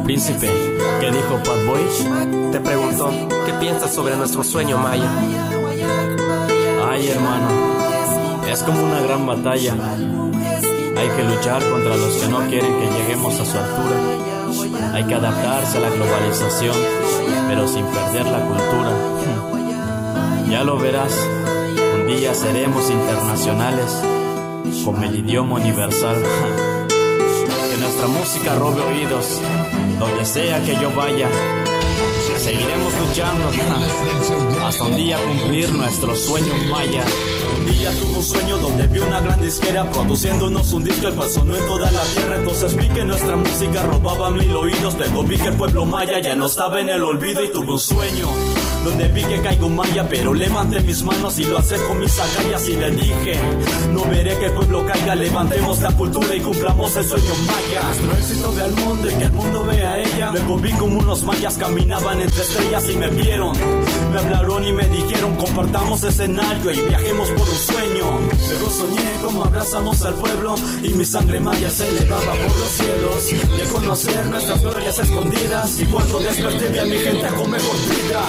Príncipe, ¿qué dijo Bad Boy? Te preguntó, ¿qué piensas sobre nuestro sueño maya? Ay, hermano, es como una gran batalla. Hay que luchar contra los que no quieren que lleguemos a su altura. Hay que adaptarse a la globalización, pero sin perder la cultura. Ya lo verás, un día seremos internacionales, como el idioma universal. Que nuestra música robe oídos, donde sea que yo vaya. Seguiremos luchando hasta un día cumplir nuestro sueño maya. Un día tuve un sueño donde vi una gran disquera produciéndonos un disco el cual sonó en toda la tierra. Entonces vi que nuestra música robaba 1000 oídos. Luego vi que el pueblo maya ya no estaba en el olvido y tuve un sueño donde vi que caigo maya, pero levanté mis manos y lo hacé con mis agallas y le dije: no veré que el pueblo caiga, levantemos la cultura y cumplamos el sueño maya. Nuestro éxito ve al mundo y que el mundo vea a ella. Luego vi como unos mayas caminaban entre estrellas y me vieron, me hablaron y me dijeron: compartamos escenario y viajemos por un sueño. Luego soñé como abrazamos al pueblo y mi sangre maya se elevaba por los cielos, de conocer nuestras glorias escondidas. Y cuando desperté vi a mi gente con mejor vida.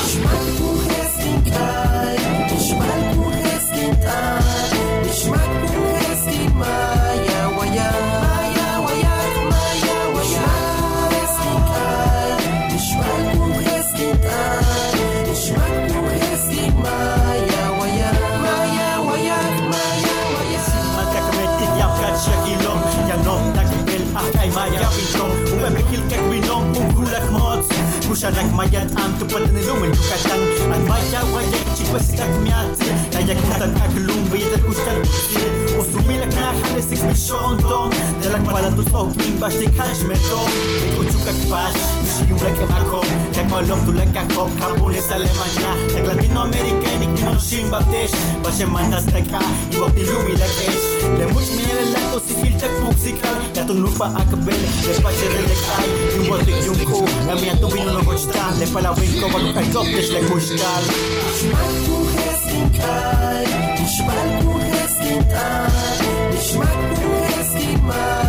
Kushanak mayat am tupad nilum lukatan an maya waya chikwestak miati kaya kutan aglum bayat kustal usumilak na hanesik mission tom dalak pala tus oking basti kashmetom kuchukak pas shiyulak ako kakolom tulak ako kabules alemanya tak Latinoamérica ni kinon shimbatesh bashe mandas taka iwapilum ilakesh le much minera lako sifilchak musical yatun lupa akabel le pache relekay yuwatik yung ko nami atubin no gostan le palawin ko bago kay koples le gustal Ishmaku heskintai Ishmaku heskintai Ishmaku heskintai